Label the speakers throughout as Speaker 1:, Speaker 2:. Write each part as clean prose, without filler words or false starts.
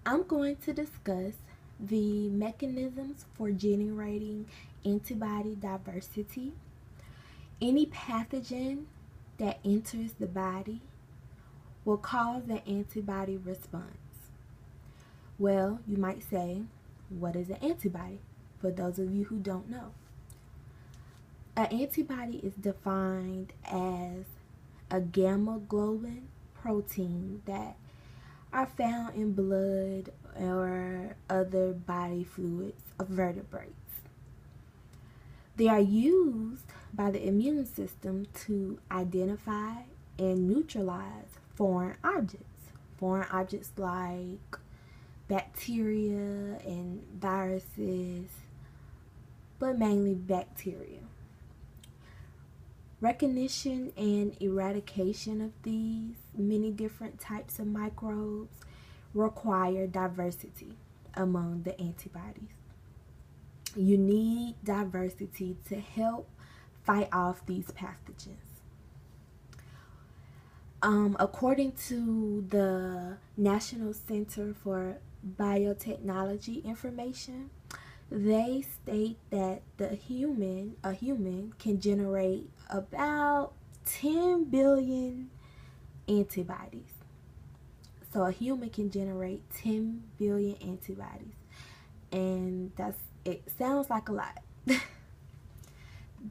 Speaker 1: I'm going to discuss the mechanisms for generating antibody diversity, any pathogen that enters the body will cause an antibody response. Well, you might say, what is an antibody? For those of you who don't know, an antibody is defined as a gamma globin protein that are found in blood or other body fluids of vertebrates. They are used by the immune system to identify and neutralize foreign objects like bacteria and viruses, but mainly bacteria. Recognition and eradication of these many different types of microbes require diversity among the antibodies. You need diversity to help fight off these pathogens. According to the National Center for Biotechnology Information, they state that a human can generate about 10 billion antibodies. So a human can generate 10 billion antibodies. And it sounds like a lot.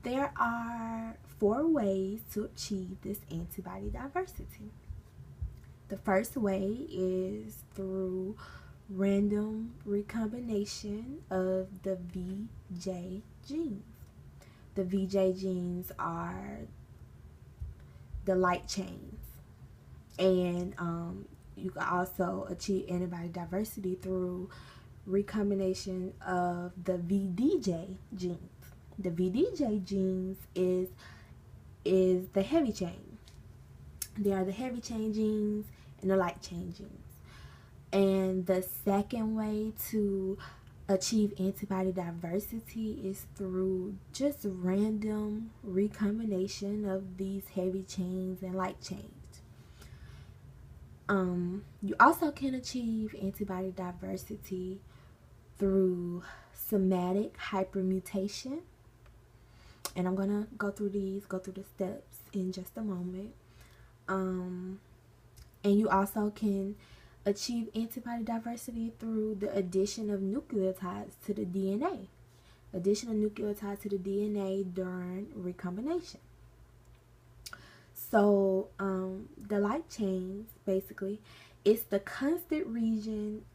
Speaker 1: There are 4 ways to achieve this antibody diversity. The first way is through random recombination of the VJ genes. The VJ genes are the light chains, and you can also achieve antibody diversity through recombination of the VDJ genes. The VDJ genes is the heavy chain. They are the heavy chain genes and the light chain genes. And the second way to achieve antibody diversity is through just random recombination of these heavy chains and light chains. You also can achieve antibody diversity through somatic hypermutation, and I'm gonna go through the steps in just a moment. And you also can achieve antibody diversity through the addition of nucleotides to the DNA. Addition of nucleotides to the DNA during recombination. So the light chains, basically, it's the constant region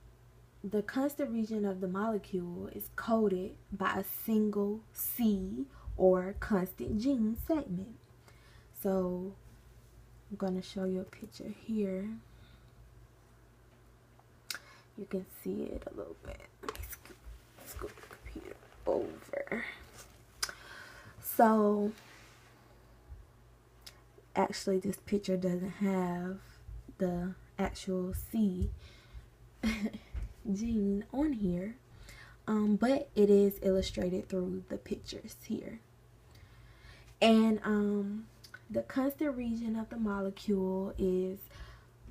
Speaker 1: of the molecule is coded by a single C or constant gene segment. So I'm going to show you a picture here. You can see it a little bit. Let me scoot the computer over. So actually this picture doesn't have the actual C gene on here, but it is illustrated through the pictures here. And the constant region of the molecule is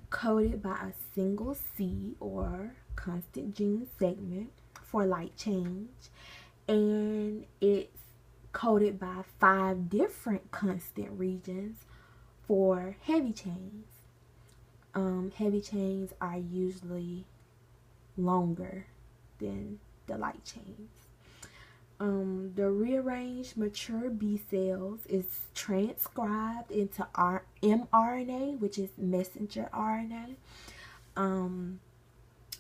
Speaker 1: coded by a single C or constant gene segment for light change, and it's coded by 5 different constant regions for heavy chains. Heavy chains are usually longer than the light chains. The rearranged mature B cells is transcribed into mRNA, which is messenger RNA.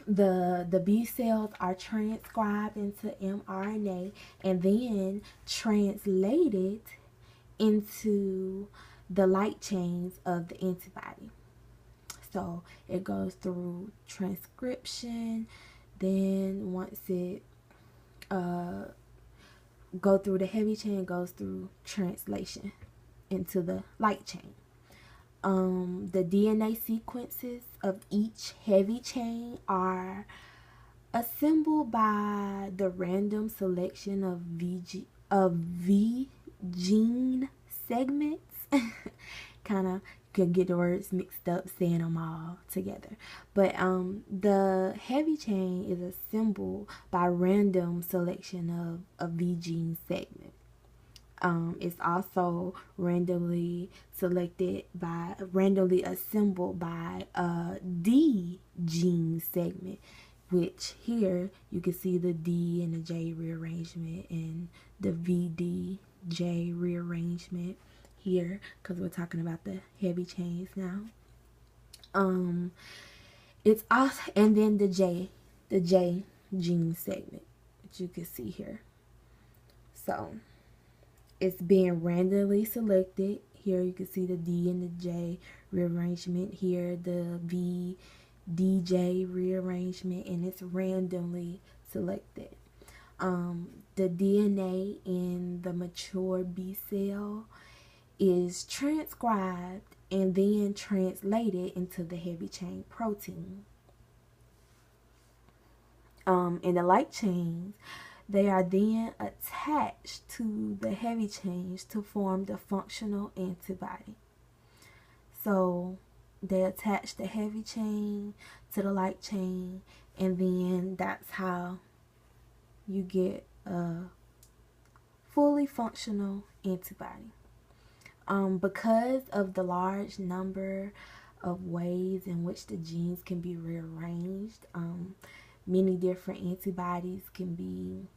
Speaker 1: The B cells are transcribed into mRNA and then translated into the light chains of the antibody. So it goes through transcription, then once it go through the heavy chain, goes through translation into the light chain. The DNA sequences of each heavy chain are assembled by the random selection of V gene segments. kind can get the words mixed up saying them all together. But the heavy chain is assembled by random selection of a V gene segment. It's also randomly assembled by a D gene segment, which here you can see the D and the J rearrangement and the VDJ rearrangement here, because we're talking about the heavy chains now. It's also, and then the J gene segment, which you can see here. So it's being randomly selected. Here you can see the D and the J rearrangement. Here the V, DJ rearrangement, and it's randomly selected. The DNA in the mature B cell is transcribed and then translated into the heavy chain protein. In the light chains, they are then attached to the heavy chains to form the functional antibody. So they attach the heavy chain to the light chain, and then that's how you get a fully functional antibody. Because of the large number of ways in which the genes can be rearranged, many different antibodies can be